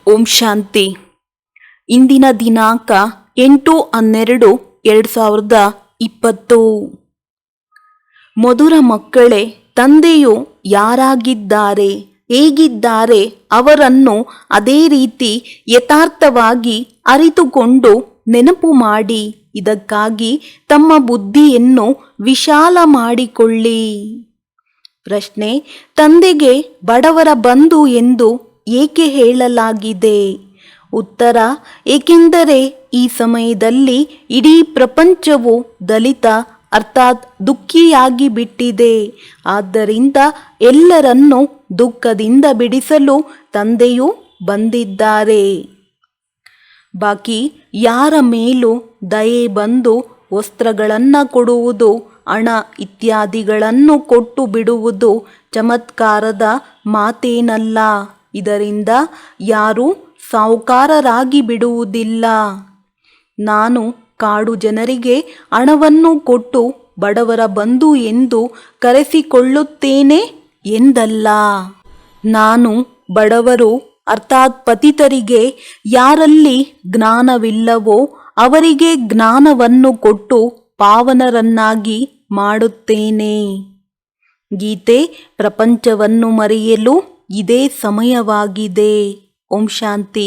ಓಂ ಶಾಂತಿ. ಇಂದಿನ ದಿನಾಂಕ 8/12/2020. ಮಧುರ ಮಕ್ಕಳೇ, ತಂದೆಯು ಯಾರಾಗಿದ್ದಾರೆ, ಹೇಗಿದ್ದಾರೆ ಅವರನ್ನು ಅದೇ ರೀತಿ ಯಥಾರ್ಥವಾಗಿ ಅರಿತುಕೊಂಡು ನೆನಪು ಮಾಡಿ. ಇದಕ್ಕಾಗಿ ತಮ್ಮ ಬುದ್ಧಿಯನ್ನು ವಿಶಾಲ ಮಾಡಿಕೊಳ್ಳಿ. ಪ್ರಶ್ನೆ: ತಂದೆಗೆ ಬಡವರ ಬಂಧು ಎಂದು ಏಕೆ ಹೇಳಲಾಗಿದೆ? ಉತ್ತರ: ಏಕೆಂದರೆ ಈ ಸಮಯದಲ್ಲಿ ಇಡೀ ಪ್ರಪಂಚವು ದಲಿತ ಅರ್ಥಾತ್ ದುಃಖಿಯಾಗಿ ಬಿಟ್ಟಿದೆ. ಆದ್ದರಿಂದ ಎಲ್ಲರನ್ನೂ ದುಃಖದಿಂದ ಬಿಡಿಸಲು ತಂದೆಯು ಬಂದಿದ್ದಾರೆ. ಬಾಕಿ ಯಾರ ಮೇಲೂ ದಯೆ ಬಂದು ವಸ್ತ್ರಗಳನ್ನು ಕೊಡುವುದು, ಹಣ ಇತ್ಯಾದಿಗಳನ್ನು ಕೊಟ್ಟು ಬಿಡುವುದು ಚಮತ್ಕಾರದ ಮಾತೇನಲ್ಲ. ಇದರಿಂದ ಯಾರೂ ಸಾಹುಕಾರರಾಗಿ ಬಿಡುವುದಿಲ್ಲ. ನಾನು ಕಾಡು ಜನರಿಗೆ ಹಣವನ್ನು ಕೊಟ್ಟು ಬಡವರ ಬಂಧು ಎಂದು ಕರೆಸಿಕೊಳ್ಳುತ್ತೇನೆ ಎಂದಲ್ಲ. ನಾನು ಬಡವರು ಅರ್ಥಾತ್ ಪತಿತರಿಗೆ ಯಾರಲ್ಲಿ ಜ್ಞಾನವಿಲ್ಲವೋ ಅವರಿಗೆ ಜ್ಞಾನವನ್ನು ಕೊಟ್ಟು ಪಾವನರನ್ನಾಗಿ ಮಾಡುತ್ತೇನೆ. ಗೀತೆ: ಪ್ರಪಂಚವನ್ನು ಮರೆಯಲು ಇದೇ ಸಮಯವಾಗಿದೆ. ಓಂ ಶಾಂತಿ.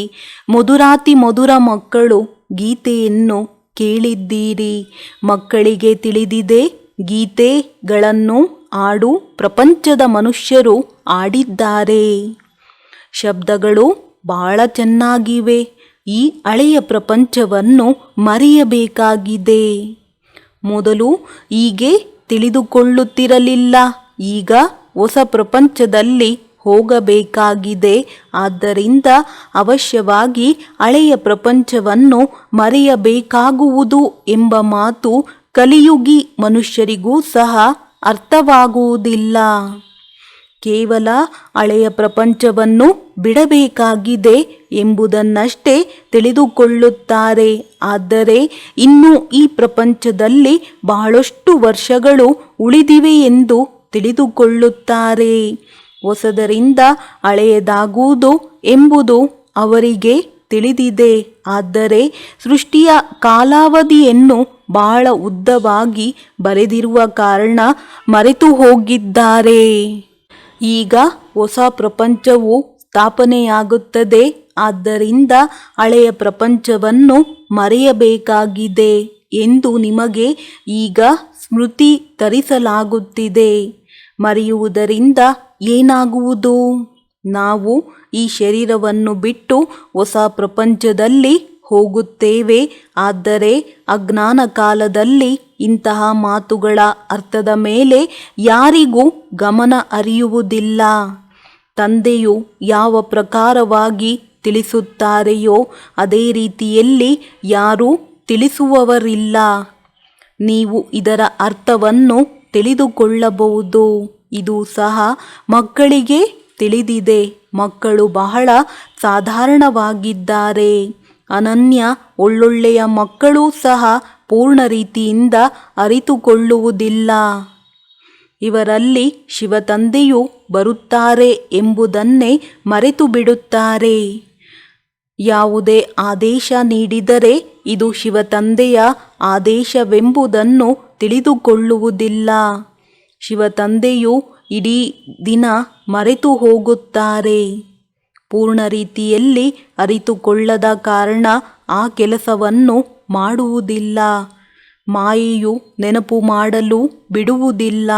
ಮಧುರಾತಿ ಮಧುರ ಮಕ್ಕಳು, ಗೀತೆಯನ್ನು ಕೇಳಿದ್ದೀರಿ. ಮಕ್ಕಳಿಗೆ ತಿಳಿದಿದೆ. ಗೀತೆಗಳನ್ನು ಹಾಡು ಪ್ರಪಂಚದ ಮನುಷ್ಯರು ಆಡಿದ್ದಾರೆ. ಶಬ್ದಗಳು ಬಹಳ ಚೆನ್ನಾಗಿವೆ. ಈ ಹಳೆಯ ಪ್ರಪಂಚವನ್ನು ಮರೆಯಬೇಕಾಗಿದೆ. ಮೊದಲು ಹೀಗೆ ತಿಳಿದುಕೊಳ್ಳುತ್ತಿರಲಿಲ್ಲ. ಈಗ ಹೊಸ ಪ್ರಪಂಚದಲ್ಲಿ ಹೋಗಬೇಕಾಗಿದೆ. ಆದ್ದರಿಂದ ಅವಶ್ಯವಾಗಿ ಹಳೆಯ ಪ್ರಪಂಚವನ್ನು ಮರೆಯಬೇಕಾಗುವುದು ಎಂಬ ಮಾತು ಕಲಿಯುಗಿ ಮನುಷ್ಯರಿಗೂ ಸಹ ಅರ್ಥವಾಗುವುದಿಲ್ಲ. ಕೇವಲ ಹಳೆಯ ಪ್ರಪಂಚವನ್ನು ಬಿಡಬೇಕಾಗಿದೆ ಎಂಬುದನ್ನಷ್ಟೇ ತಿಳಿದುಕೊಳ್ಳುತ್ತಾರೆ. ಆದರೆ ಇನ್ನೂ ಈ ಪ್ರಪಂಚದಲ್ಲಿ ಬಹಳಷ್ಟು ವರ್ಷಗಳು ಉಳಿದಿವೆ ಎಂದು ತಿಳಿದುಕೊಳ್ಳುತ್ತಾರೆ. ಹೊಸದರಿಂದ ಹಳೆಯದಾಗುವುದು ಎಂಬುದು ಅವರಿಗೆ ತಿಳಿದಿದೆ. ಆದರೆ ಸೃಷ್ಟಿಯ ಕಾಲಾವಧಿಯನ್ನು ಬಹಳ ಉದ್ದವಾಗಿ ಬರೆದಿರುವ ಕಾರಣ ಮರೆತು ಹೋಗಿದ್ದಾರೆ. ಈಗ ಹೊಸ ಪ್ರಪಂಚವು ಸ್ಥಾಪನೆಯಾಗುತ್ತದೆ. ಆದ್ದರಿಂದ ಹಳೆಯ ಪ್ರಪಂಚವನ್ನು ಮರೆಯಬೇಕಾಗಿದೆ ಎಂದು ನಿಮಗೆ ಈಗ ಸ್ಮೃತಿ ತರಿಸಲಾಗುತ್ತಿದೆ. ಮರೆಯುವುದರಿಂದ ಏನಾಗುವುದು? ನಾವು ಈ ಶರೀರವನ್ನು ಬಿಟ್ಟು ಹೊಸ ಪ್ರಪಂಚದಲ್ಲಿ ಹೋಗುತ್ತೇವೆ. ಆದರೆ ಅಜ್ಞಾನ ಕಾಲದಲ್ಲಿ ಇಂತಹ ಮಾತುಗಳ ಅರ್ಥದ ಮೇಲೆ ಯಾರಿಗೂ ಗಮನ ಹರಿಯುವುದಿಲ್ಲ. ತಂದೆಯು ಯಾವ ಪ್ರಕಾರವಾಗಿ ತಿಳಿಸುತ್ತಾರೆಯೋ ಅದೇ ರೀತಿಯಲ್ಲಿ ಯಾರೂ ತಿಳಿಸುವವರಿಲ್ಲ. ನೀವು ಇದರ ಅರ್ಥವನ್ನು ತಿಳಿದುಕೊಳ್ಳಬಹುದು. ಇದು ಸಹ ಮಕ್ಕಳಿಗೆ ತಿಳಿದಿದೆ. ಮಕ್ಕಳು ಬಹಳ ಸಾಧಾರಣವಾಗಿದ್ದಾರೆ. ಅನನ್ಯ ಒಳ್ಳೊಳ್ಳೆಯ ಮಕ್ಕಳೂ ಸಹ ಪೂರ್ಣ ರೀತಿಯಿಂದ ಅರಿತುಕೊಳ್ಳುವುದಿಲ್ಲ. ಇವರಲ್ಲಿ ಶಿವತಂದೆಯು ಬರುತ್ತಾರೆ ಎಂಬುದನ್ನೇ ಮರೆತು ಬಿಡುತ್ತಾರೆ. ಯಾವುದೇ ಆದೇಶ ನೀಡಿದರೆ ಇದು ಶಿವತಂದೆಯ ಆದೇಶವೆಂಬುದನ್ನು ತಿಳಿದುಕೊಳ್ಳುವುದಿಲ್ಲ. ಶಿವತಂದೆಯು ಇಡೀ ದಿನ ಮರೆತು ಹೋಗುತ್ತಾರೆ. ಪೂರ್ಣ ರೀತಿಯಲ್ಲಿ ಅರಿತುಕೊಳ್ಳದ ಕಾರಣ ಆ ಕೆಲಸವನ್ನು ಮಾಡುವುದಿಲ್ಲ. ಮಾಯೆಯು ನೆನಪು ಮಾಡಲು ಬಿಡುವುದಿಲ್ಲ.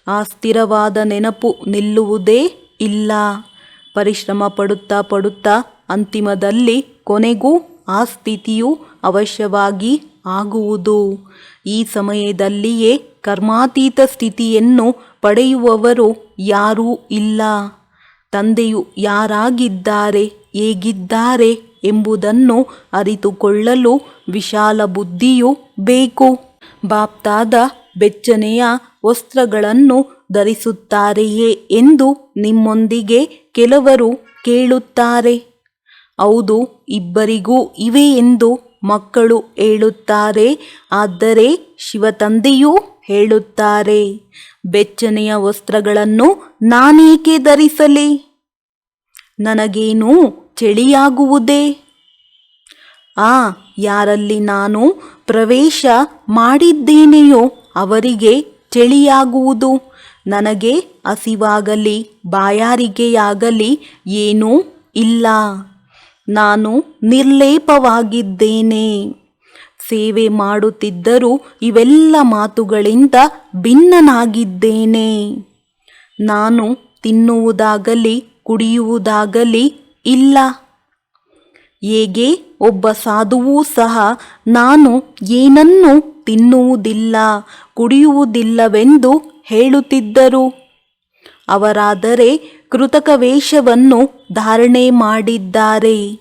ಆ ಸ್ಥಿರವಾದ ನೆನಪು ನಿಲ್ಲುವುದೇ ಇಲ್ಲ. ಪರಿಶ್ರಮ ಪಡುತ್ತಾ ಪಡುತ್ತಾ ಅಂತಿಮದಲ್ಲಿ ಕೊನೆಗೂ ಆ ಸ್ಥಿತಿಯು ಅವಶ್ಯವಾಗಿ ಆಗುವುದು. ಈ ಸಮಯದಲ್ಲಿಯೇ ಕರ್ಮಾತೀತ ಸ್ಥಿತಿಯನ್ನು ಪಡೆಯುವವರು ಯಾರೂ ಇಲ್ಲ. ತಂದೆಯು ಯಾರಾಗಿದ್ದಾರೆ, ಹೇಗಿದ್ದಾರೆ ಎಂಬುದನ್ನು ಅರಿತುಕೊಳ್ಳಲು ವಿಶಾಲ ಬುದ್ಧಿಯು ಬೇಕು. ಬಾಪ್ತಾದ ಬೆಚ್ಚನೆಯ ವಸ್ತ್ರಗಳನ್ನು ಧರಿಸುತ್ತಾರೆಯೇ ಎಂದು ನಿಮ್ಮೊಂದಿಗೆ ಕೆಲವರು ಕೇಳುತ್ತಾರೆ. ಹೌದು, ಇಬ್ಬರಿಗೂ ಇವೆ ಎಂದು ಮಕ್ಕಳು ಹೇಳುತ್ತಾರೆ. ಆದರೆ ಶಿವತಂದೆಯೂ ಹೇಳುತ್ತಾರೆ, ಬೆಚ್ಚನೆಯ ವಸ್ತ್ರಗಳನ್ನು ನಾನೇಕೆ ಧರಿಸಲಿ? ನನಗೇನೂ ಚಳಿಯಾಗುವುದೇ? ಯಾರಲ್ಲಿ ನಾನು ಪ್ರವೇಶ ಮಾಡಿದ್ದೇನೆಯೋ ಅವರಿಗೆ ಚಳಿಯಾಗುವುದು. ನನಗೆ ಹಸಿವಾಗಲಿ ಬಾಯಾರಿಕೆಯಾಗಲಿ ಏನೂ ಇಲ್ಲ. ನಾನು ನಿರ್ಲೇಪವಾಗಿದ್ದೇನೆ. ಸೇವೆ ಮಾಡುತ್ತಿದ್ದರೂ ಇವೆಲ್ಲ ಮಾತುಗಳಿಂದ ಭಿನ್ನನಾಗಿದ್ದೇನೆ. ನಾನು ತಿನ್ನುವುದಾಗಲಿ ಕುಡಿಯುವುದಾಗಲಿ ಇಲ್ಲ. ಹೇಗೆ ಒಬ್ಬ ಸಾಧುವೂ ಸಹ ನಾನು ಏನನ್ನೂ ತಿನ್ನುವುದಿಲ್ಲ ಕುಡಿಯುವುದಿಲ್ಲವೆಂದು ಹೇಳುತ್ತಿದ್ದರು. ಅವರಾದರೆ ಕೃತಕ ವೇಷವನ್ನು ಧಾರಣೆ ಮಾಡಿದ್ದಾರೆ.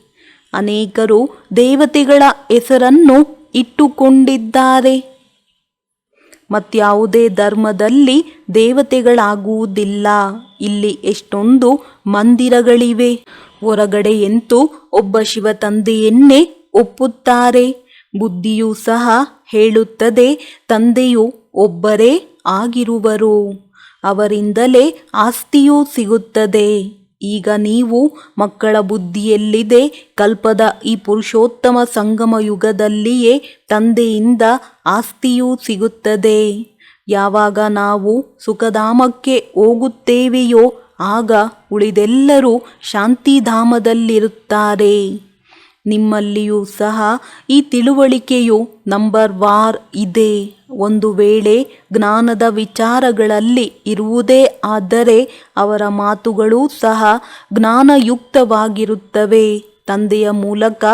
ಅನೇಕರು ದೇವತೆಗಳ ಹೆಸರನ್ನು ಇಟ್ಟುಕೊಂಡಿದ್ದಾರೆ. ಮತ್ಯಾವುದೇ ಧರ್ಮದಲ್ಲಿ ದೇವತೆಗಳಾಗುವುದಿಲ್ಲ. ಇಲ್ಲಿ ಎಷ್ಟೊಂದು ಮಂದಿರಗಳಿವೆ. ಹೊರಗಡೆಯಂತೂ ಒಬ್ಬ ಶಿವತಂದೆಯನ್ನೇ ಒಪ್ಪುತ್ತಾರೆ. ಬುದ್ಧಿಯೂ ಸಹ ಹೇಳುತ್ತದೆ, ತಂದೆಯು ಒಬ್ಬರೇ ಆಗಿರುವರು, ಅವರಿಂದಲೇ ಆಸ್ತಿಯೂ ಸಿಗುತ್ತದೆ. ಈಗ ನೀವು ಮಕ್ಕಳ ಬುದ್ಧಿಯಲ್ಲಿದೆ, ಕಲ್ಪದ ಈ ಪುರುಷೋತ್ತಮ ಸಂಗಮ ಯುಗದಲ್ಲಿಯೇ ತಂದೆಯಿಂದ ಆಸ್ತಿಯೂ ಸಿಗುತ್ತದೆ. ಯಾವಾಗ ನಾವು ಸುಖಧಾಮಕ್ಕೆ ಹೋಗುತ್ತೇವೆಯೋ ಆಗ ಉಳಿದೆಲ್ಲರೂ ಶಾಂತಿಧಾಮದಲ್ಲಿರುತ್ತಾರೆ. ನಿಮ್ಮಲ್ಲಿಯೂ ಸಹ ಈ ತಿಳುವಳಿಕೆಯು ನಂಬರ್ ವಾರ್ ಇದೆ. ಒಂದು ವೇಳೆ ಜ್ಞಾನದ ವಿಚಾರಗಳಲ್ಲಿ ಇರುವುದೇ ಆದರೆ ಅವರ ಮಾತುಗಳೂ ಸಹ ಜ್ಞಾನಯುಕ್ತವಾಗಿರುತ್ತವೆ. ತಂದೆಯ ಮೂಲಕ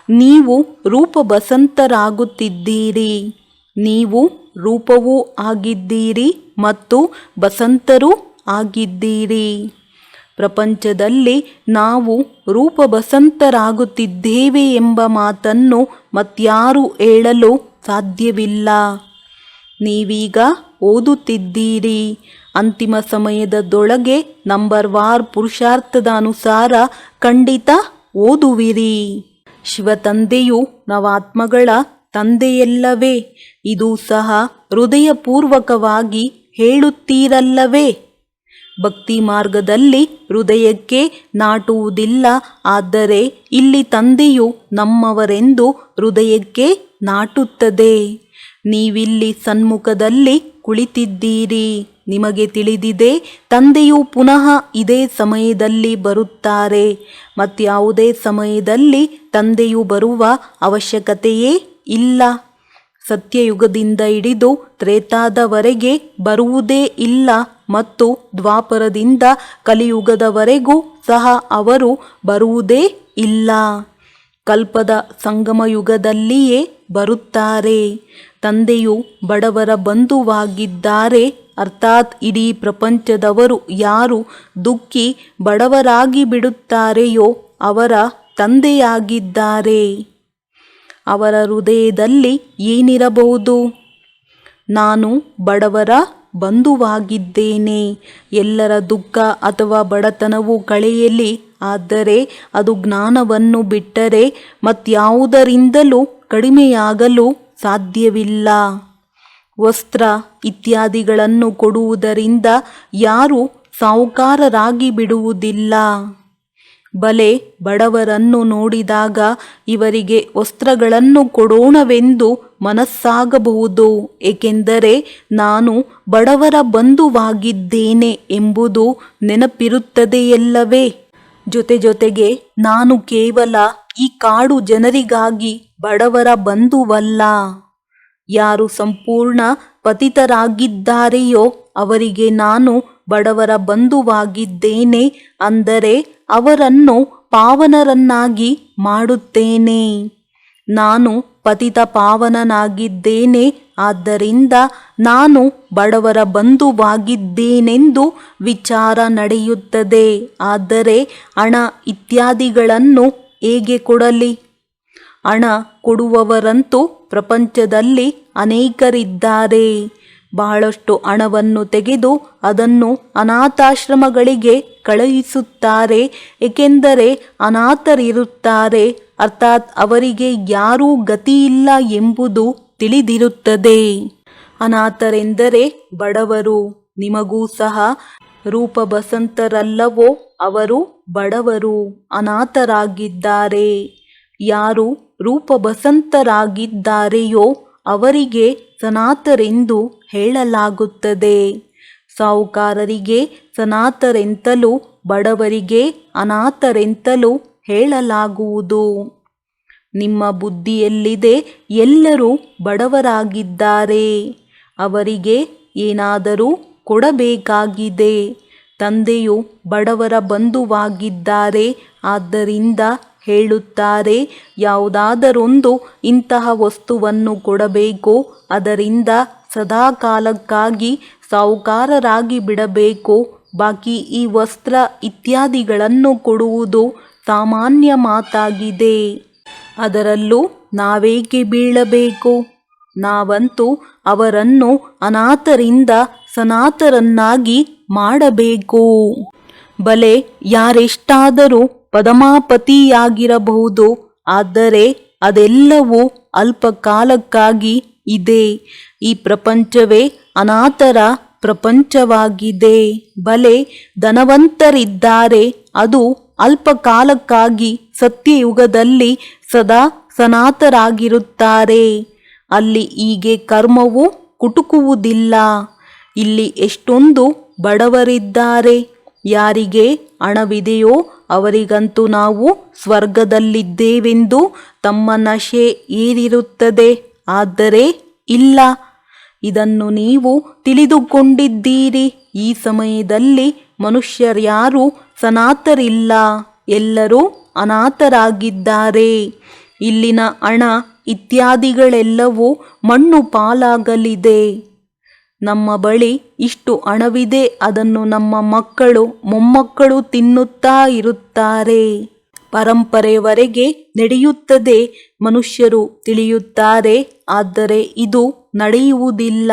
ನೀವು ರೂಪಬಸಂತರಾಗುತ್ತಿದ್ದೀರಿ. ನೀವು ರೂಪವೂ ಆಗಿದ್ದೀರಿ ಮತ್ತು ಬಸಂತರೂ ಆಗಿದ್ದೀರಿ. ಪ್ರಪಂಚದಲ್ಲಿ ನಾವು ರೂಪಬಸಂತರಾಗುತ್ತಿದ್ದೇವೆ ಎಂಬ ಮಾತನ್ನು ಮತ್ಯಾರೂ ಹೇಳಲು ಸಾಧ್ಯವಿಲ್ಲ. ನೀವೀಗ ಓದುತ್ತಿದ್ದೀರಿ. ಅಂತಿಮ ಸಮಯದೊಳಗೆ ನಂಬರ್ ವಾರ್ ಪುರುಷಾರ್ಥದ ಅನುಸಾರ ಖಂಡಿತ ಓದುವಿರಿ. ಶಿವತಂದೆಯು ನವಾತ್ಮಗಳ ತಂದೆಯಲ್ಲವೇ? ಇದು ಸಹ ಹೃದಯಪೂರ್ವಕವಾಗಿ ಹೇಳುತ್ತೀರಲ್ಲವೇ? ಭಕ್ತಿ ಮಾರ್ಗದಲ್ಲಿ ಹೃದಯಕ್ಕೆ ನಾಟುವುದಿಲ್ಲ. ಆದರೆ ಇಲ್ಲಿ ತಂದೆಯು ನಮ್ಮವರೆಂದು ಹೃದಯಕ್ಕೆ ನಾಟುತ್ತದೆ. ನೀವಿಲ್ಲಿ ಸನ್ಮುಖದಲ್ಲಿ ಕುಳಿತಿದ್ದೀರಿ. ನಿಮಗೆ ತಿಳಿದಿದೆ, ತಂದೆಯು ಪುನಃ ಇದೇ ಸಮಯದಲ್ಲಿ ಬರುತ್ತಾರೆ. ಮತ್ಯಾವುದೇ ಸಮಯದಲ್ಲಿ ತಂದೆಯು ಬರುವ ಅವಶ್ಯಕತೆಯೇ ಇಲ್ಲ. ಸತ್ಯಯುಗದಿಂದ ಹಿಡಿದು ತ್ರೇತಾದವರೆಗೆ ಬರುವುದೇ ಇಲ್ಲ ಮತ್ತು ದ್ವಾಪರದಿಂದ ಕಲಿಯುಗದವರೆಗೂ ಸಹ ಅವರು ಬರುವುದೇ ಇಲ್ಲ. ಕಲ್ಪದ ಸಂಗಮಯುಗದಲ್ಲಿಯೇ ಬರುತ್ತಾರೆ. ತಂದೆಯು ಬಡವರ ಬಂಧುವಾಗಿದ್ದಾರೆ. ಅರ್ಥಾತ್ ಇಡೀ ಪ್ರಪಂಚದವರು ಯಾರು ದುಃಖಿ ಬಡವರಾಗಿ ಬಿಡುತ್ತಾರೆಯೋ ಅವರ ತಂದೆಯಾಗಿದ್ದಾರೆ. ಅವರ ಹೃದಯದಲ್ಲಿ ಏನಿರಬಹುದು? ನಾನು ಬಡವರ ಬಂಧುವಾಗಿದ್ದೇನೆ. ಎಲ್ಲರ ದುಃಖ ಅಥವಾ ಬಡತನವು ಕಳೆಯಲಿ, ಆದರೆ ಅದು ಜ್ಞಾನವನ್ನು ಬಿಟ್ಟರೆ ಮತ್ಯಾವುದರಿಂದಲೂ ಕಡಿಮೆಯಾಗಲು ಸಾಧ್ಯವಿಲ್ಲ. ವಸ್ತ್ರ ಇತ್ಯಾದಿಗಳನ್ನು ಕೊಡುವುದರಿಂದ ಯಾರೂ ಸಾಹುಕಾರರಾಗಿ ಬಿಡುವುದಿಲ್ಲ. ಬಲೆ ಬಡವರನ್ನು ನೋಡಿದಾಗ ಇವರಿಗೆ ವಸ್ತ್ರಗಳನ್ನು ಕೊಡೋಣವೆಂದು ಮನಸ್ಸಾಗಬಹುದು. ಏಕೆಂದರೆ ನಾನು ಬಡವರ ಬಂಧುವಾಗಿದ್ದೇನೆ ಎಂಬುದು ನೆನಪಿರುತ್ತದೆಯಲ್ಲವೇ? ಜೊತೆಗೆ ನಾನು ಕೇವಲ ಈ ಕಾಡು ಜನರಿಗಾಗಿ ಬಡವರ ಬಂಧುವಲ್ಲ. ಯಾರು ಸಂಪೂರ್ಣ ಪತಿತರಾಗಿದ್ದಾರೆಯೋ ಅವರಿಗೆ ನಾನು ಬಡವರ ಬಂಧುವಾಗಿದ್ದೇನೆ. ಅಂದರೆ ಅವರನ್ನು ಪಾವನರನ್ನಾಗಿ ಮಾಡುತ್ತೇನೆ. ನಾನು ಪತಿತ ಪಾವನನಾಗಿದ್ದೇನೆ. ಆದ್ದರಿಂದ ನಾನು ಬಡವರ ಬಂಧುವಾಗಿದ್ದೇನೆಂದು ವಿಚಾರ ನಡೆಯುತ್ತದೆ. ಆದರೆ ಹಣ ಇತ್ಯಾದಿಗಳನ್ನು ಹೇಗೆ ಕೊಡಲಿ? ಹಣ ಕೊಡುವವರಂತೂ ಪ್ರಪಂಚದಲ್ಲಿ ಅನೇಕರಿದ್ದಾರೆ. ಬಹಳಷ್ಟು ಹಣವನ್ನು ತೆಗೆದು ಅದನ್ನು ಅನಾಥಾಶ್ರಮಗಳಿಗೆ ಕಳುಹಿಸುತ್ತಾರೆ. ಏಕೆಂದರೆ ಅನಾಥರಿರುತ್ತಾರೆ, ಅರ್ಥಾತ್ ಅವರಿಗೆ ಯಾರೂ ಗತಿಯಿಲ್ಲ ಎಂಬುದು ತಿಳಿದಿರುತ್ತದೆ. ಅನಾಥರೆಂದರೆ ಬಡವರು. ನಿಮಗೂ ಸಹ ರೂಪಬಸಂತರಲ್ಲವೋ? ಅವರು ಬಡವರು ಅನಾಥರಾಗಿದ್ದಾರೆ. ಯಾರು ರೂಪಬಸಂತರಾಗಿದ್ದಾರೆಯೋ ಅವರಿಗೆ ಸನಾತರೆಂದು ಹೇಳಲಾಗುತ್ತದೆ. ಸಾಹುಕಾರರಿಗೆ ಸನಾತರೆಂತಲೂ ಬಡವರಿಗೆ ಅನಾಥರೆಂತಲೂ ಹೇಳಲಾಗುವುದು. ನಿಮ್ಮ ಬುದ್ಧಿಯಲ್ಲಿದೆ ಎಲ್ಲರೂ ಬಡವರಾಗಿದ್ದಾರೆ, ಅವರಿಗೆ ಏನಾದರೂ ಕೊಡಬೇಕಾಗಿದೆ. ತಂದೆಯು ಬಡವರ ಬಂಧುವಾಗಿದ್ದಾರೆ, ಆದ್ದರಿಂದ ಹೇಳುತ್ತಾರೆ, ಯಾವುದಾದರೊಂದು ಇಂತಹ ವಸ್ತುವನ್ನು ಕೊಡಬೇಕು, ಅದರಿಂದ ಸದಾಕಾಲಕ್ಕಾಗಿ ಸಾಹುಕಾರರಾಗಿ ಬಿಡಬೇಕು. ಬಾಕಿ ಈ ವಸ್ತ್ರ ಇತ್ಯಾದಿಗಳನ್ನು ಕೊಡುವುದು ಸಾಮಾನ್ಯ ಮಾತಾಗಿದೆ. ಅದರಲ್ಲೂ ನಾವೇಕೆ ಬೀಳಬೇಕು? ನಾವಂತೂ ಅವರನ್ನು ಅನಾಥರಿಂದ ಸನಾತರನ್ನಾಗಿ ಮಾಡಬೇಕು. ಬಲೆ ಯಾರೆಷ್ಟಾದರೂ ಪದಮಾಪತಿಯಾಗಿರಬಹುದು, ಆದರೆ ಅದೆಲ್ಲವೂ ಅಲ್ಪಕಾಲಕ್ಕಾಗಿ ಇದೆ. ಈ ಪ್ರಪಂಚವೇ ಅನಾಥರ ಪ್ರಪಂಚವಾಗಿದೆ. ಬಲೆ ಧನವಂತರಿದ್ದಾರೆ, ಅದು ಅಲ್ಪಕಾಲಕ್ಕಾಗಿ. ಸತ್ಯಯುಗದಲ್ಲಿ ಸದಾ ಸನಾತರಾಗಿರುತ್ತಾರೆ. ಅಲ್ಲಿ ಹೀಗೆ ಕರ್ಮವು ಕುಟುಕುವುದಿಲ್ಲ. ಇಲ್ಲಿ ಎಷ್ಟೊಂದು ಬಡವರಿದ್ದಾರೆ. ಯಾರಿಗೆ ಹಣವಿದೆಯೋ ಅವರಿಗಂತೂ ನಾವು ಸ್ವರ್ಗದಲ್ಲಿದ್ದೇವೆಂದು ತಮ್ಮ ನಶೆ ಏರಿರುತ್ತದೆ. ಆದರೆ ಇಲ್ಲ, ಇದನ್ನು ನೀವು ತಿಳಿದುಕೊಂಡಿದ್ದೀರಿ. ಈ ಸಮಯದಲ್ಲಿ ಮನುಷ್ಯರ್ಯಾರೂ ಸನಾತರಿಲ್ಲ, ಎಲ್ಲರೂ ಅನಾಥರಾಗಿದ್ದಾರೆ. ಇಲ್ಲಿನ ಹಣ ಇತ್ಯಾದಿಗಳೆಲ್ಲವೂ ಮಣ್ಣು ಪಾಲಾಗಲಿದೆ. ನಮ್ಮ ಬಳಿ ಇಷ್ಟು ಹಣವಿದೆ, ಅದನ್ನು ನಮ್ಮ ಮಕ್ಕಳು ಮೊಮ್ಮಕ್ಕಳು ತಿನ್ನುತ್ತಾ ಇರುತ್ತಾರೆ. ಪರಂಪರೆಯವರೆಗೆ ನಡೆಯುತ್ತದೆ. ಮನುಷ್ಯರು ತಿಳಿಯುತ್ತಾರೆ, ಆದರೆ ಇದು ನಡೆಯುವುದಿಲ್ಲ.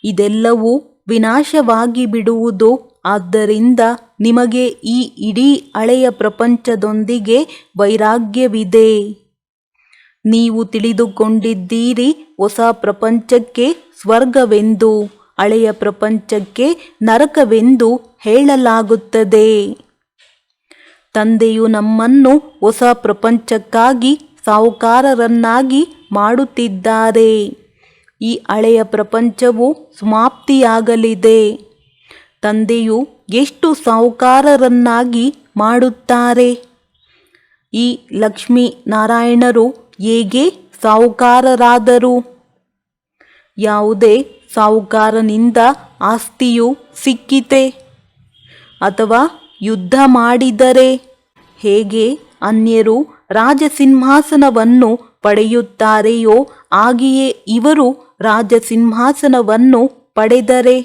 ಇದೆಲ್ಲವೂ ವಿನಾಶವಾಗಿ ಬಿಡುವುದು. ಆದ್ದರಿಂದ ನಿಮಗೆ ಈ ಇಡೀ ಹಳೆಯ ಪ್ರಪಂಚದೊಂದಿಗೆ ವೈರಾಗ್ಯವಿದೆ. ನೀವು ತಿಳಿದುಕೊಂಡಿದ್ದೀರಿ ಹೊಸ ಪ್ರಪಂಚಕ್ಕೆ ಸ್ವರ್ಗವೆಂದು, ಹಳೆಯ ಪ್ರಪಂಚಕ್ಕೆ ನರಕವೆಂದು ಹೇಳಲಾಗುತ್ತದೆ. ತಂದೆಯು ನಮ್ಮನ್ನು ಹೊಸ ಪ್ರಪಂಚಕ್ಕಾಗಿ ಸಾಹುಕಾರರನ್ನಾಗಿ ಮಾಡುತ್ತಿದ್ದಾರೆ. ಈ ಹಳೆಯ ಪ್ರಪಂಚವು ಸಮಾಪ್ತಿಯಾಗಲಿದೆ. ತಂದೆಯು ಎಷ್ಟು ಸಾಹುಕಾರರನ್ನಾಗಿ ಮಾಡುತ್ತಾರೆ? ಈ ಲಕ್ಷ್ಮೀನಾರಾಯಣರು ಹೇಗೆ ಸಾಹುಕಾರರಾದರು? ಯಾವುದೇ ಸಾಹುಕಾರನಿಂದ ಆಸ್ತಿಯು ಸಿಕ್ಕಿತೆ ಅಥವಾ ಯುದ್ಧ ಮಾಡಿದರೆ ಹೇಗೆ ಅನ್ಯರು ರಾಜಸಿಂಹಾಸನವನ್ನು ಪಡೆಯುತ್ತಾರೆಯೋ ಹಾಗೆಯೇ ಇವರು ರಾಜಸಿಂಹಾಸನವನ್ನು ಪಡೆದರೆ,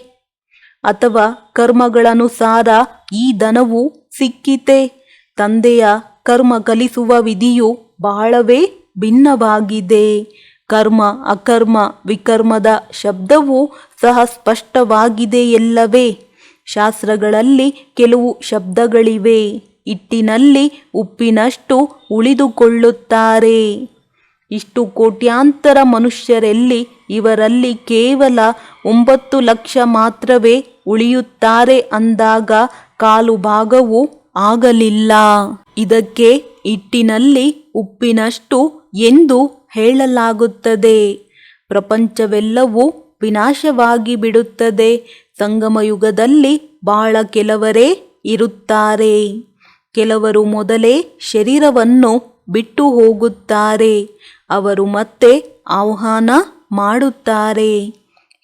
ಅಥವಾ ಕರ್ಮಗಳನುಸಾರ ಈ ಧನವು ಸಿಕ್ಕಿತೆ. ತಂದೆಯ ಕರ್ಮ ಕಲಿಸುವ ವಿಧಿಯು ಬಹಳವೇ ಭಿನ್ನವಾಗಿದೆ. ಕರ್ಮ ಅಕರ್ಮ ವಿಕರ್ಮದ ಶಬ್ದವು ಸಹ ಸ್ಪಷ್ಟವಾಗಿದೆಯಲ್ಲವೇ? ಶಾಸ್ತ್ರಗಳಲ್ಲಿ ಕೆಲವು ಶಬ್ದಗಳಿವೆ. ಹಿಟ್ಟಿನಲ್ಲಿ ಉಪ್ಪಿನಷ್ಟು ಉಳಿದುಕೊಳ್ಳುತ್ತಾರೆ. ಇಷ್ಟು ಕೋಟ್ಯಾಂತರ ಮನುಷ್ಯರಲ್ಲಿ ಇವರಲ್ಲಿ ಕೇವಲ 9 ಲಕ್ಷ ಮಾತ್ರವೇ ಉಳಿಯುತ್ತಾರೆ ಅಂದಾಗ ಕಾಲು ಭಾಗವೂ ಆಗಲಿಲ್ಲ. ಇದಕ್ಕೆ ಹಿಟ್ಟಿನಲ್ಲಿ ಉಪ್ಪಿನಷ್ಟು ಎಂದು ಹೇಳಲಾಗುತ್ತದೆ. ಪ್ರಪಂಚವೆಲ್ಲವೂ ವಿನಾಶವಾಗಿ ಬಿಡುತ್ತದೆ. ಸಂಗಮಯುಗದಲ್ಲಿ ಬಹಳ ಕೆಲವರೇ ಇರುತ್ತಾರೆ. ಕೆಲವರು ಮೊದಲೇ ಶರೀರವನ್ನು ಬಿಟ್ಟು ಹೋಗುತ್ತಾರೆ. ಅವರು ಮತ್ತೆ ಆಹ್ವಾನ ಮಾಡುತ್ತಾರೆ.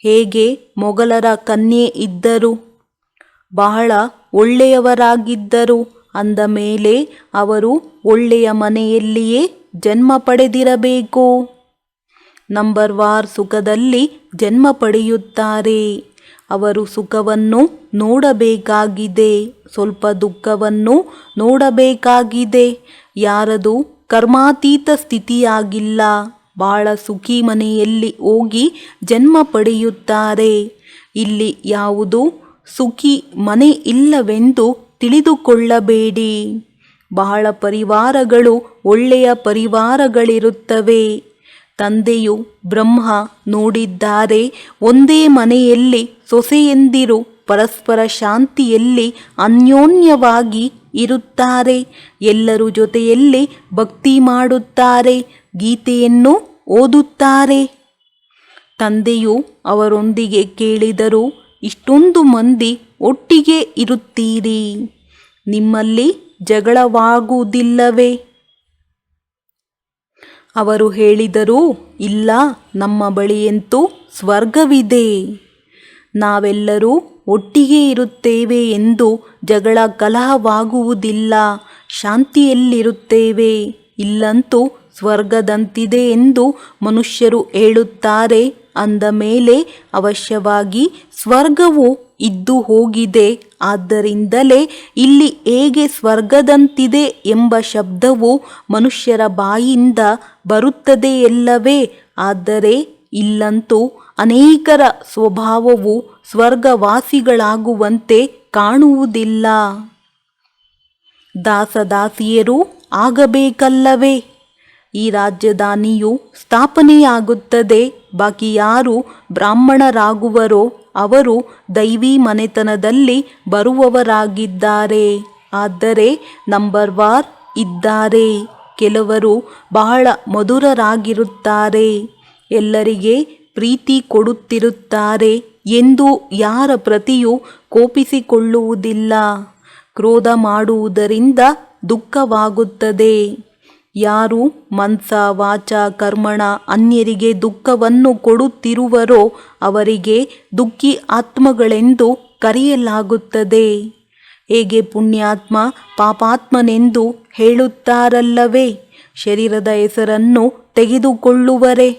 ಹೇಗೆ ಮೊಘಲರ ಕನ್ಯೆ ಇದ್ದರು, ಬಹಳ ಒಳ್ಳೆಯವರಾಗಿದ್ದರು ಅಂದ ಮೇಲೆ ಅವರು ಒಳ್ಳೆಯ ಮನೆಯಲ್ಲಿಯೇ ಜನ್ಮ ಪಡೆದಿರಬೇಕು. ನಂಬರ್ವಾರ್ ಸುಖದಲ್ಲಿ ಜನ್ಮ ಪಡೆಯುತ್ತಾರೆ. ಅವರು ಸುಖವನ್ನು ನೋಡಬೇಕಾಗಿದೆ, ಸ್ವಲ್ಪ ದುಃಖವನ್ನು ನೋಡಬೇಕಾಗಿದೆ. ಯಾರದು ಕರ್ಮಾತೀತ ಸ್ಥಿತಿಯಾಗಿಲ್ಲ, ಬಹಳ ಸುಖಿ ಮನೆಯಲ್ಲಿ ಹೋಗಿ ಜನ್ಮ ಪಡೆಯುತ್ತಾರೆ. ಇಲ್ಲಿ ಯಾವುದು ಸುಖಿ ಮನೆ ಇಲ್ಲವೆಂದು ತಿಳಿದುಕೊಳ್ಳಬೇಡಿ. ಬಹಳ ಪರಿವಾರಗಳು ಒಳ್ಳೆಯ ಪರಿವಾರಗಳಿರುತ್ತವೆ. ತಂದೆಯು ಬ್ರಹ್ಮ ನೋಡಿದ್ದಾರೆ. ಒಂದೇ ಮನೆಯಲ್ಲಿ ಸೊಸೆಯಂದಿರು ಪರಸ್ಪರ ಶಾಂತಿಯಲ್ಲಿ ಅನ್ಯೋನ್ಯವಾಗಿ ಇರುತ್ತಾರೆ. ಎಲ್ಲರೂ ಜೊತೆಯಲ್ಲಿ ಭಕ್ತಿ ಮಾಡುತ್ತಾರೆ, ಗೀತೆಯನ್ನು ಓದುತ್ತಾರೆ. ತಂದೆಯು ಅವರೊಂದಿಗೆ ಕೇಳಿದರು, ಇಷ್ಟೊಂದು ಮಂದಿ ಒಟ್ಟಿಗೆ ಇರುತ್ತೀರಿ, ನಿಮ್ಮಲ್ಲಿ ಜಗಳವಾಗುವುದಿಲ್ಲವೇ? ಅವರು ಹೇಳಿದರು, ಇಲ್ಲ, ನಮ್ಮ ಬಳಿಯಂತೂ ಸ್ವರ್ಗವಿದೆ. ನಾವೆಲ್ಲರೂ ಒಟ್ಟಿಗೆ ಇರುತ್ತೇವೆ ಎಂದು ಜಗಳ ಕಲಹವಾಗುವುದಿಲ್ಲ, ಶಾಂತಿಯಲ್ಲಿರುತ್ತೇವೆ. ಇಲ್ಲಂತೂ ಸ್ವರ್ಗದಂತಿದೆ ಎಂದು ಮನುಷ್ಯರು ಹೇಳುತ್ತಾರೆ. ಅಂದ ಮೇಲೆ ಅವಶ್ಯವಾಗಿ ಸ್ವರ್ಗವು ಇದ್ದು ಹೋಗಿದೆ. ಆದ್ದರಿಂದಲೇ ಇಲ್ಲಿ ಹೇಗೆ ಸ್ವರ್ಗದಂತಿದೆ ಎಂಬ ಶಬ್ದವು ಮನುಷ್ಯರ ಬಾಯಿಂದ ಬರುತ್ತದೆಯಲ್ಲವೇ? ಆದರೆ ಇಲ್ಲಂತೂ ಅನೇಕರ ಸ್ವಭಾವವು ಸ್ವರ್ಗವಾಸಿಗಳಾಗುವಂತೆ ಕಾಣುವುದಿಲ್ಲ. ದಾಸದಾಸಿಯರು ಆಗಬೇಕಲ್ಲವೇ? ಈ ರಾಜಧಾನಿಯು ಸ್ಥಾಪನೆಯಾಗುತ್ತದೆ. ಬಾಕಿ ಯಾರು ಬ್ರಾಹ್ಮಣರಾಗುವರೋ ಅವರು ದೈವಿ ಮನೆತನದಲ್ಲಿ ಬರುವವರಾಗಿದ್ದಾರೆ. ಆದರೆ ನಂಬರ್ ವಾರ್ ಇದ್ದಾರೆ. ಕೆಲವರು ಬಹಳ ಮಧುರರಾಗಿರುತ್ತಾರೆ, ಎಲ್ಲರಿಗೆ ಪ್ರೀತಿ ಕೊಡುತ್ತಿರುತ್ತಾರೆ ಎಂದು ಯಾರ ಪ್ರತಿಯೂ ಕೋಪಿಸಿಕೊಳ್ಳುವುದಿಲ್ಲ. ಕ್ರೋಧ ಮಾಡುವುದರಿಂದ ದುಃಖವಾಗುತ್ತದೆ. ಯಾರು ಮನಸ ವಾಚ ಕರ್ಮಣ ಅನ್ಯರಿಗೆ ದುಃಖವನ್ನು ಕೊಡುತ್ತಿರುವರೋ ಅವರಿಗೆ ದುಃಖಿ ಆತ್ಮಗಳೆಂದು ಕರೆಯಲಾಗುತ್ತದೆ. ಹೇಗೆ ಪುಣ್ಯಾತ್ಮ ಪಾಪಾತ್ಮನೆಂದು ಹೇಳುತ್ತಾರಲ್ಲವೇ? ಶರೀರದ ಹೆಸರನ್ನು ತೆಗೆದುಕೊಳ್ಳುವರೆ.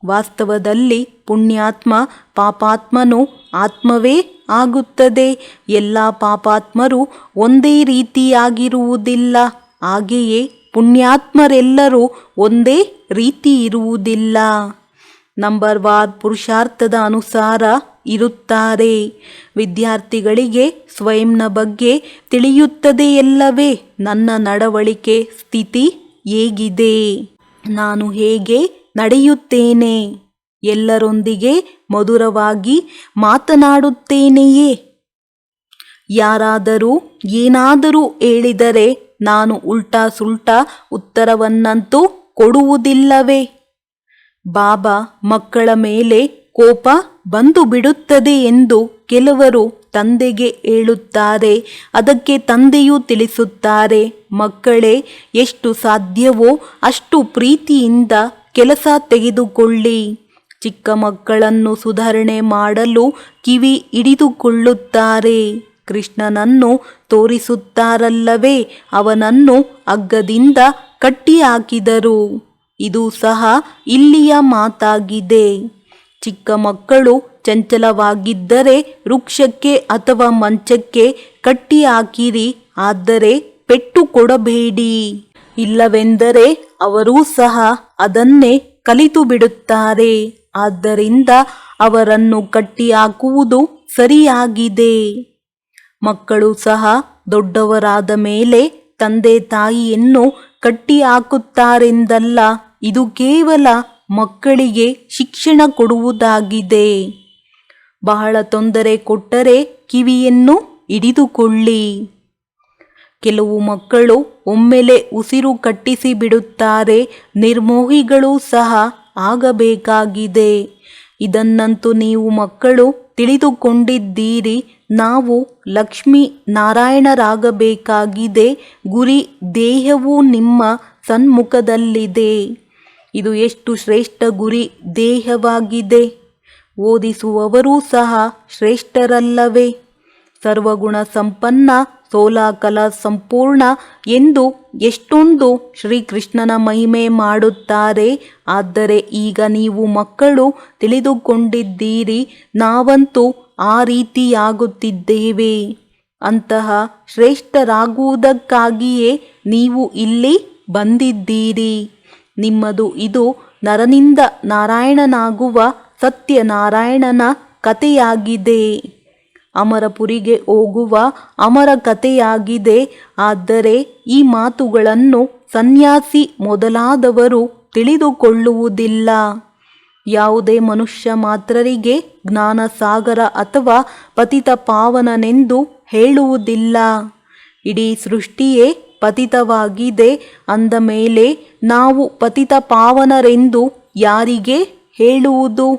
ವಾಸ್ತವದಲ್ಲಿ ಪುಣ್ಯಾತ್ಮ ಪಾಪಾತ್ಮನು ಆತ್ಮವೇ ಆಗುತ್ತದೆ. ಎಲ್ಲ ಪಾಪಾತ್ಮರು ಒಂದೇ ರೀತಿಯಾಗಿರುವುದಿಲ್ಲ, ಹಾಗೆಯೇ ಪುಣ್ಯಾತ್ಮರೆಲ್ಲರೂ ಒಂದೇ ರೀತಿ ಇರುವುದಿಲ್ಲ. ನಂಬರ್ ವಾರ್ ಪುರುಷಾರ್ಥದ ಅನುಸಾರ ಇರುತ್ತಾರೆ. ವಿದ್ಯಾರ್ಥಿಗಳಿಗೆ ಸ್ವಯಂನ ಬಗ್ಗೆ ತಿಳಿಯುತ್ತದೆಯಲ್ಲವೇ? ನನ್ನ ನಡವಳಿಕೆ ಸ್ಥಿತಿ ಹೇಗಿದೆ, ನಾನು ಹೇಗೆ ನಡೆಯುತ್ತೇನೆ, ಎಲ್ಲರೊಂದಿಗೆ ಮಧುರವಾಗಿ ಮಾತನಾಡುತ್ತೇನೆಯೇ? ಯಾರಾದರೂ ಏನಾದರೂ ಹೇಳಿದರೆ ನಾನು ಉಲ್ಟಾ ಸುಲ್ಟಾ ಉತ್ತರವನ್ನಂತೂ ಕೊಡುವುದಿಲ್ಲವೇ? ಬಾಬಾ ಮಕ್ಕಳ ಮೇಲೆ ಕೋಪ ಬಂದು ಬಿಡುತ್ತದೆ ಎಂದು ಕೆಲವರು ತಂದೆಗೆ ಹೇಳುತ್ತಾರೆ. ಅದಕ್ಕೆ ತಂದೆಯೂ ತಿಳಿಸುತ್ತಾರೆ, ಮಕ್ಕಳೇ, ಎಷ್ಟು ಸಾಧ್ಯವೋ ಅಷ್ಟು ಪ್ರೀತಿಯಿಂದ ಕೆಲಸ ತೆಗೆದುಕೊಳ್ಳಿ. ಚಿಕ್ಕ ಮಕ್ಕಳನ್ನು ಸುಧಾರಣೆ ಮಾಡಲು ಕಿವಿ ಹಿಡಿದುಕೊಳ್ಳುತ್ತಾರೆ. ಕೃಷ್ಣನನ್ನು ತೋರಿಸುತ್ತಾರಲ್ಲವೇ? ಅವನನ್ನು ಹಗ್ಗದಿಂದ ಕಟ್ಟಿಹಾಕಿದರು. ಇದು ಸಹ ಇಲ್ಲಿಯ ಮಾತಾಗಿದೆ. ಚಿಕ್ಕ ಮಕ್ಕಳು ಚಂಚಲವಾಗಿದ್ದರೆ ವೃಕ್ಷಕ್ಕೆ ಅಥವಾ ಮಂಚಕ್ಕೆ ಕಟ್ಟಿ ಹಾಕಿರಿ, ಆದರೆ ಪೆಟ್ಟು ಕೊಡಬೇಡಿ. ಇಲ್ಲವೆಂದರೆ ಅವರೂ ಸಹ ಅದನ್ನೇ ಕಲಿತು ಬಿಡುತ್ತಾರೆ. ಆದ್ದರಿಂದ ಅವರನ್ನು ಕಟ್ಟಿ ಹಾಕುವುದು ಸರಿಯಾಗಿದೆ. ಮಕ್ಕಳು ಸಹ ದೊಡ್ಡವರಾದ ಮೇಲೆ ತಂದೆ ತಾಯಿಯನ್ನು ಕಟ್ಟಿ ಹಾಕುತ್ತಾರೆಂದಲ್ಲ. ಇದು ಕೇವಲ ಮಕ್ಕಳಿಗೆ ಶಿಕ್ಷಣ ಕೊಡುವುದಾಗಿದೆ. ಬಹಳ ತೊಂದರೆ ಕೊಟ್ಟರೆ ಕಿವಿಯನ್ನು ಹಿಡಿದುಕೊಳ್ಳಿ. ಕೆಲವು ಮಕ್ಕಳು ಒಮ್ಮೆಲೆ ಉಸಿರು ಕಟ್ಟಿಸಿ ಬಿಡುತ್ತಾರೆ. ನಿರ್ಮೋಹಿಗಳು ಸಹ ಆಗಬೇಕಾಗಿದೆ. ಇದನ್ನಂತೂ ನೀವು ಮಕ್ಕಳು ತಿಳಿದುಕೊಂಡಿದ್ದೀರಿ. ನಾವು ಲಕ್ಷ್ಮೀ ನಾರಾಯಣರಾಗಬೇಕಾಗಿದೆ. ಗುರಿ ದೇಹವು ನಿಮ್ಮ ಸನ್ಮುಖದಲ್ಲಿದೆ. ಇದು ಎಷ್ಟು ಶ್ರೇಷ್ಠ ಗುರಿ ದೇಹವಾಗಿದೆ. ಓದಿಸುವವರೂ ಸಹ ಶ್ರೇಷ್ಠರಲ್ಲವೇ? ಸರ್ವಗುಣ ಸಂಪನ್ನ ಸೋಲಾಕಲ ಸಂಪೂರ್ಣ ಎಂದು ಎಷ್ಟೊಂದು ಶ್ರೀಕೃಷ್ಣನ ಮಹಿಮೆ ಮಾಡುತ್ತಾರೆ. ಆದರೆ ಈಗ ನೀವು ಮಕ್ಕಳು ತಿಳಿದುಕೊಂಡಿದ್ದೀರಿ, ನಾವಂತೂ ಆ ರೀತಿಯಾಗುತ್ತಿದ್ದೇವೆ. ಅಂತಹ ಶ್ರೇಷ್ಠರಾಗುವುದಕ್ಕಾಗಿಯೇ ನೀವು ಇಲ್ಲಿ ಬಂದಿದ್ದೀರಿ. ನಿಮ್ಮದು ಇದು ನರನಿಂದ ನಾರಾಯಣನಾಗುವ ಸತ್ಯನಾರಾಯಣನ ಕಥೆಯಾಗಿದೆ. ಅಮರಪುರಿಗೆ ಹೋಗುವ ಅಮರ ಕಥೆಯಾಗಿದೆ. ಆದರೆ ಈ ಮಾತುಗಳನ್ನು ಸನ್ಯಾಸಿ ಮೊದಲಾದವರು ತಿಳಿದುಕೊಳ್ಳುವುದಿಲ್ಲ. ಯಾವುದೇ ಮನುಷ್ಯ ಮಾತ್ರರಿಗೆ ಜ್ಞಾನಸಾಗರ ಅಥವಾ ಪತಿತ ಪಾವನನೆಂದು ಹೇಳುವುದಿಲ್ಲ. ಇಡೀ ಸೃಷ್ಟಿಯೇ ಪತಿತವಾಗಿದೆ ಅಂದ ಮೇಲೆ ನಾವು ಪತಿತ ಪಾವನರೆಂದು ಯಾರಿಗೆ ಹೇಳುವುದು?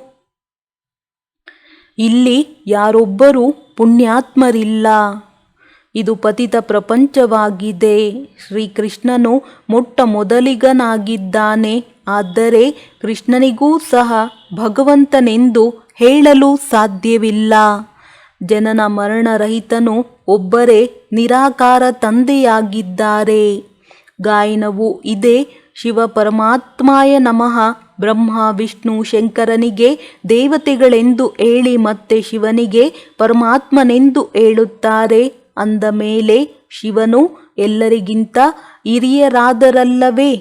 ಇಲ್ಲಿ ಯಾರೊಬ್ಬರೂ ಪುಣ್ಯಾತ್ಮರಿಲ್ಲ. ಇದು ಪತಿತ ಪ್ರಪಂಚವಾಗಿದೆ. ಶ್ರೀಕೃಷ್ಣನು ಮೊಟ್ಟ ಮೊದಲಿಗನಾಗಿದ್ದಾನೆ. ಆದರೆ ಕೃಷ್ಣನಿಗೂ ಸಹ ಭಗವಂತನೆಂದು ಹೇಳಲು ಸಾಧ್ಯವಿಲ್ಲ. ಜನನ ಮರಣರಹಿತನು ಒಬ್ಬರೇ ನಿರಾಕಾರ ತಂದೆಯಾಗಿದ್ದಾರೆ. ಗಾಯನವು ಇದೆ. ಶಿವ ಪರಮಾತ್ಮಾಯ ನಮಃ. ಬ್ರಹ್ಮ ವಿಷ್ಣು ಶಂಕರನಿಗೆ ದೇವತೆಗಳೆಂದು ಹೇಳಿ ಮತ್ತೆ ಶಿವನಿಗೆ ಪರಮಾತ್ಮನೆಂದು ಹೇಳುತ್ತಾರೆ. ಅಂದ ಮೇಲೆ ಶಿವನು ಎಲ್ಲರಿಗಿಂತ ಹಿರಿಯರಾದರಲ್ಲವೇ?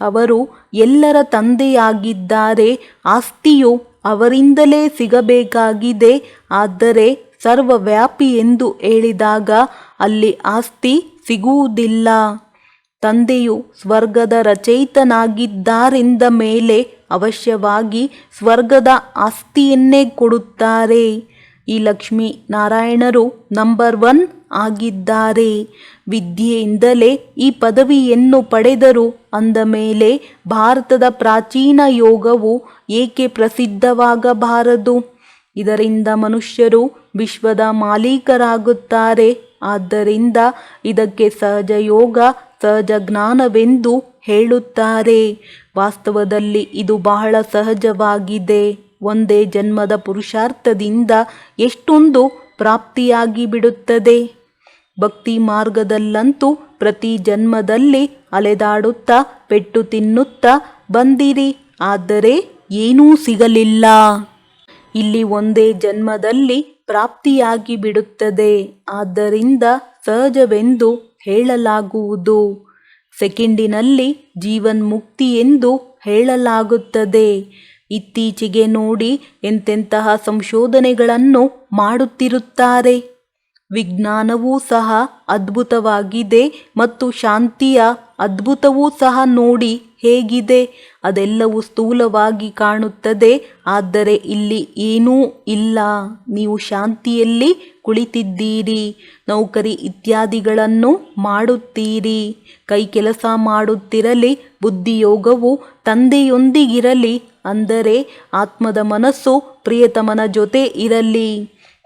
ಅವರು ಎಲ್ಲರ ತಂದೆಯಾಗಿದ್ದಾರೆ. ಆಸ್ತಿಯು ಅವರಿಂದಲೇ ಸಿಗಬೇಕಾಗಿದೆ. ಆದರೆ ಸರ್ವವ್ಯಾಪಿ ಎಂದು ಹೇಳಿದಾಗ ಅಲ್ಲಿ ಆಸ್ತಿ ಸಿಗುವುದಿಲ್ಲ. ತಂದೆಯು ಸ್ವರ್ಗದ ರಚಯಿತನಾಗಿದ್ದಾರೆಂದ ಮೇಲೆ ಅವಶ್ಯವಾಗಿ ಸ್ವರ್ಗದ ಆಸ್ತಿಯನ್ನೇ ಕೊಡುತ್ತಾರೆ. ಈ ಲಕ್ಷ್ಮೀ ನಾರಾಯಣರು ನಂಬರ್ 1 ಆಗಿದ್ದಾರೆ. ವಿದ್ಯೆಯಿಂದಲೇ ಈ ಪದವಿಯನ್ನು ಪಡೆದರು ಅಂದ ಮೇಲೆ ಭಾರತದ ಪ್ರಾಚೀನ ಯೋಗವು ಏಕೆ ಪ್ರಸಿದ್ಧವಾಗಬಾರದು? ಇದರಿಂದ ಮನುಷ್ಯರು ವಿಶ್ವದ ಮಾಲೀಕರಾಗುತ್ತಾರೆ. ಆದ್ದರಿಂದ ಇದಕ್ಕೆ ಸಹಜ ಯೋಗ, ಸಹಜ ಜ್ಞಾನವೆಂದು ಹೇಳುತ್ತಾರೆ. ವಾಸ್ತವದಲ್ಲಿ ಇದು ಬಹಳ ಸಹಜವಾಗಿದೆ. ಒಂದೇ ಜನ್ಮದ ಪುರುಷಾರ್ಥದಿಂದ ಎಷ್ಟೊಂದು ಪ್ರಾಪ್ತಿಯಾಗಿ ಬಿಡುತ್ತದೆ. ಭಕ್ತಿ ಮಾರ್ಗದಲ್ಲಂತೂ ಪ್ರತಿ ಜನ್ಮದಲ್ಲಿ ಅಲೆದಾಡುತ್ತಾ ಪೆಟ್ಟು ತಿನ್ನುತ್ತಾ ಬಂದಿರಿ. ಆದರೆ ಏನೂ ಸಿಗಲಿಲ್ಲ. ಇಲ್ಲಿ ಒಂದೇ ಜನ್ಮದಲ್ಲಿ ಪ್ರಾಪ್ತಿಯಾಗಿ ಬಿಡುತ್ತದೆ. ಆದ್ದರಿಂದ ಸಹಜವೆಂದು ಹೇಳಲಾಗುವುದು. ಸೆಕೆಂಡಿನಲ್ಲಿ ಜೀವನ್ಮುಕ್ತಿ ಎಂದು ಹೇಳಲಾಗುತ್ತದೆ. ಇತ್ತೀಚೆಗೆ ನೋಡಿ ಎಂತೆಂತಹ ಸಂಶೋಧನೆಗಳನ್ನು ಮಾಡುತ್ತಿರುತ್ತಾರೆ. ವಿಜ್ಞಾನವೂ ಸಹ ಅದ್ಭುತವಾಗಿದೆ ಮತ್ತು ಶಾಂತಿಯ ಅದ್ಭುತವೂ ಸಹ ನೋಡಿ ಹೇಗಿದೆ. ಅದೆಲ್ಲವೂ ಸ್ಥೂಲವಾಗಿ ಕಾಣುತ್ತದೆ. ಆದರೆ ಇಲ್ಲಿ ಏನೂ ಇಲ್ಲ. ನೀವು ಶಾಂತಿಯಲ್ಲಿ ಕುಳಿತಿದ್ದೀರಿ. ನೌಕರಿ ಇತ್ಯಾದಿಗಳನ್ನು ಮಾಡುತ್ತೀರಿ. ಕೈ ಕೆಲಸ ಮಾಡುತ್ತಿರಲಿ. ಬುದ್ಧಿಯೋಗವು ತಂದೆಯೊಂದಿಗಿರಲಿ. ಅಂದರೆ ಆತ್ಮದ ಮನಸ್ಸು ಪ್ರಿಯತಮನ ಜೊತೆ ಇರಲಿ.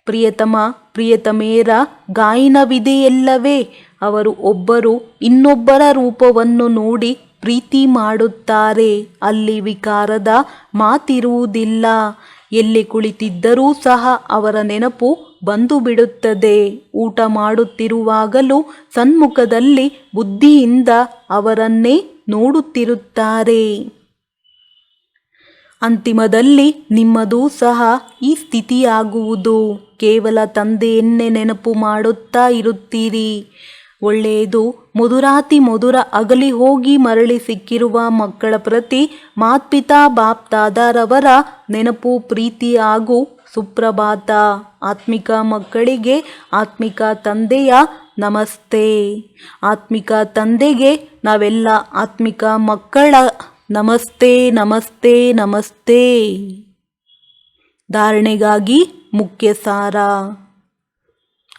ಪ್ರಿಯತಮ ಪ್ರಿಯತಮೆಯರ ಗಾಯನವಿದೆಯಲ್ಲವೇ? ಅವರು ಒಬ್ಬರು ಇನ್ನೊಬ್ಬರ ರೂಪವನ್ನು ನೋಡಿ ಪ್ರೀತಿ ಮಾಡುತ್ತಾರೆ. ಅಲ್ಲಿ ವಿಕಾರದ ಮಾತಿರುವುದಿಲ್ಲ. ಎಲ್ಲಿ ಕುಳಿತಿದ್ದರೂ ಸಹ ಅವರ ನೆನಪು ಬಂದು ಬಿಡುತ್ತದೆ. ಊಟ ಮಾಡುತ್ತಿರುವಾಗಲೂ ಸನ್ಮುಖದಲ್ಲಿ ಬುದ್ಧಿಯಿಂದ ಅವರನ್ನೇ ನೋಡುತ್ತಿರುತ್ತಾರೆ. ಅಂತಿಮದಲ್ಲಿ ನಿಮ್ಮದೂ ಸಹ ಈ ಸ್ಥಿತಿಯಾಗುವುದು. ಕೇವಲ ತಂದೆಯನ್ನೇ ನೆನಪು ಮಾಡುತ್ತಾ ಇರುತ್ತೀರಿ. ಒಳ್ಳೆಯದು. ಮಧುರಾತಿ ಮಧುರ ಅಗಲಿ ಹೋಗಿ ಮರಳಿ ಸಿಕ್ಕಿರುವ ಮಕ್ಕಳ ಪ್ರತಿ ಮಾತ್ಪಿತಾ ಬಾಪ್ ದಾದಾರವರ ನೆನಪು, ಪ್ರೀತಿ ಹಾಗೂ ಸುಪ್ರಭಾತ. ಆತ್ಮಿಕ ಮಕ್ಕಳಿಗೆ ಆತ್ಮಿಕ ತಂದೆಯ ನಮಸ್ತೆ. ಆತ್ಮಿಕ ತಂದೆಗೆ ನಾವೆಲ್ಲ ಆತ್ಮಿಕ ಮಕ್ಕಳ ನಮಸ್ತೆ ನಮಸ್ತೆ ನಮಸ್ತೆ. ಧಾರಣೆಗಾಗಿ ಮುಖ್ಯ ಸಾರ.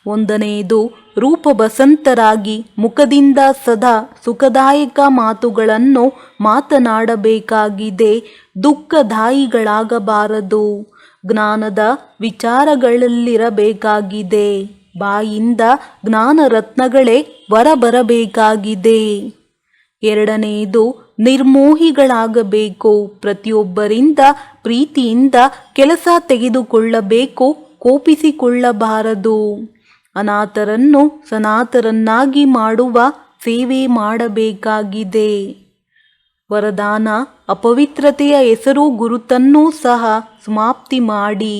1ನೇದು, ರೂಪ ಬಸಂತರಾಗಿ ಮುಖದಿಂದ ಸದಾ ಸುಖದಾಯಕ ಮಾತುಗಳನ್ನು ಮಾತನಾಡಬೇಕಾಗಿದೆ. ದುಃಖದಾಯಿಗಳಾಗಬಾರದು. ಜ್ಞಾನದ ವಿಚಾರಗಳಲ್ಲಿರಬೇಕಾಗಿದೆ. ಬಾಯಿಂದ ಜ್ಞಾನ ರತ್ನಗಳೇ ಹೊರಬರಬೇಕಾಗಿದೆ. 2ನೇದು, ನಿರ್ಮೋಹಿಗಳಾಗಬೇಕು. ಪ್ರತಿಯೊಬ್ಬರಿಂದ ಪ್ರೀತಿಯಿಂದ ಕೆಲಸ ತೆಗೆದುಕೊಳ್ಳಬೇಕು. ಕೋಪಿಸಿಕೊಳ್ಳಬಾರದು. ಅನಾಥರನ್ನು ಸನಾತರನ್ನಾಗಿ ಮಾಡುವ ಸೇವೆ ಮಾಡಬೇಕಾಗಿದೆ. ವರದಾನ: ಅಪವಿತ್ರತೆಯ ಹೆಸರು ಗುರುತನ್ನೂ ಸಹ ಸಮಾಪ್ತಿ ಮಾಡಿ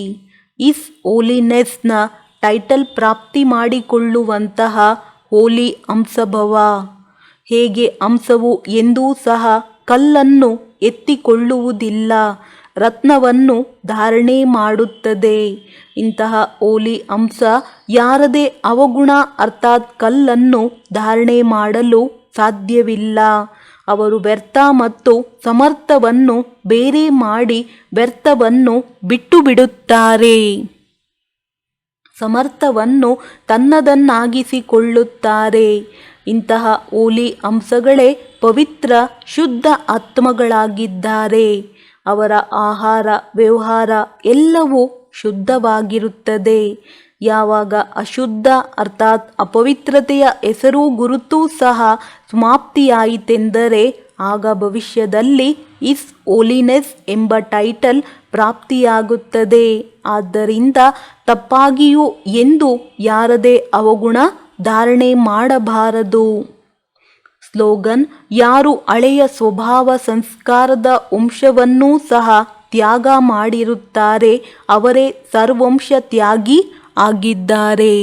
ಇಸ್ ಹೋಲಿನೆಸ್ನ ಟೈಟಲ್ ಪ್ರಾಪ್ತಿ ಮಾಡಿಕೊಳ್ಳುವಂತಹ ಹೋಲಿ ಹಂಸಭವ. ಹೇಗೆ ಹಂಸವು ಎಂದೂ ಸಹ ಕಲ್ಲನ್ನು ಎತ್ತಿಕೊಳ್ಳುವುದಿಲ್ಲ, ರತ್ನವನ್ನು ಧಾರಣೆ ಮಾಡುತ್ತದೆ. ಇಂತಹ ಹೋಲಿ ಹಂಸ ಯಾರದೇ ಅವಗುಣ ಅರ್ಥಾತ್ ಕಲ್ಲನ್ನು ಧಾರಣೆ ಮಾಡಲು ಸಾಧ್ಯವಿಲ್ಲ. ಅವರು ವ್ಯರ್ಥ ಮತ್ತು ಸಮರ್ಥವನ್ನು ಬೇರೆ ಮಾಡಿ ವ್ಯರ್ಥವನ್ನು ಬಿಟ್ಟು ಬಿಡುತ್ತಾರೆ. ಸಮರ್ಥವನ್ನು ತನ್ನದನ್ನಾಗಿಸಿಕೊಳ್ಳುತ್ತಾರೆ. ಇಂತಹ ಹೋಲಿ ಅಂಶಗಳೇ ಪವಿತ್ರ ಶುದ್ಧ ಆತ್ಮಗಳಾಗಿದ್ದಾರೆ. ಅವರ ಆಹಾರ ವ್ಯವಹಾರ ಎಲ್ಲವೂ ಶುದ್ಧವಾಗಿರುತ್ತದೆ. ಯಾವಾಗ ಅಶುದ್ಧ ಅರ್ಥಾತ್ ಅಪವಿತ್ರತೆಯ ಹೆಸರು ಗುರುತು ಸಹ ಸಮಾಪ್ತಿಯಾಯಿತೆಂದರೆ ಆಗ ಭವಿಷ್ಯದಲ್ಲಿ ಇಸ್ ಹೋಲಿನೆಸ್ ಎಂಬ ಟೈಟಲ್ ಪ್ರಾಪ್ತಿಯಾಗುತ್ತದೆ. ಆದ್ದರಿಂದ ತಪ್ಪಾಗಿಯೂ ಎಂದು ಯಾರದೇ ಅವಗುಣ ಧಾರಣೆ ಮಾಡಬಾರದು. ಸ್ಲೋಗನ್: ಯಾರು ಹಳೆಯ ಸ್ವಭಾವ ಸಂಸ್ಕಾರದ ವಂಶವನ್ನೂ ಸಹ ತ್ಯಾಗ ಮಾಡಿರುತ್ತಾರೆ ಅವರೇ ಸರ್ವಂಶ ತ್ಯಾಗಿ ಆಗಿದ್ದಾರೆ.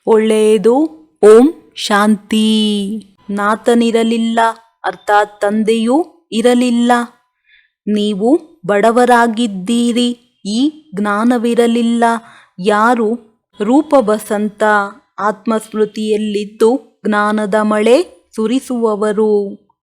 ಒಳ್ಳೆಯದು. ಓಂ ಶಾಂತಿ. ನಾಥನಿರಲಿಲ್ಲ ಅರ್ಥಾತ್ ತಂದೆಯೂ ಇರಲಿಲ್ಲ. ನೀವು ಬಡವರಾಗಿದ್ದೀರಿ. ಈ ಜ್ಞಾನವಿರಲಿಲ್ಲ. ಯಾರು ರೂಪಬಸಂತ ಆತ್ಮಸ್ಮೃತಿಯಲ್ಲಿದ್ದು ಜ್ಞಾನದ ಮಳೆ ಸುರಿಸುವವರು.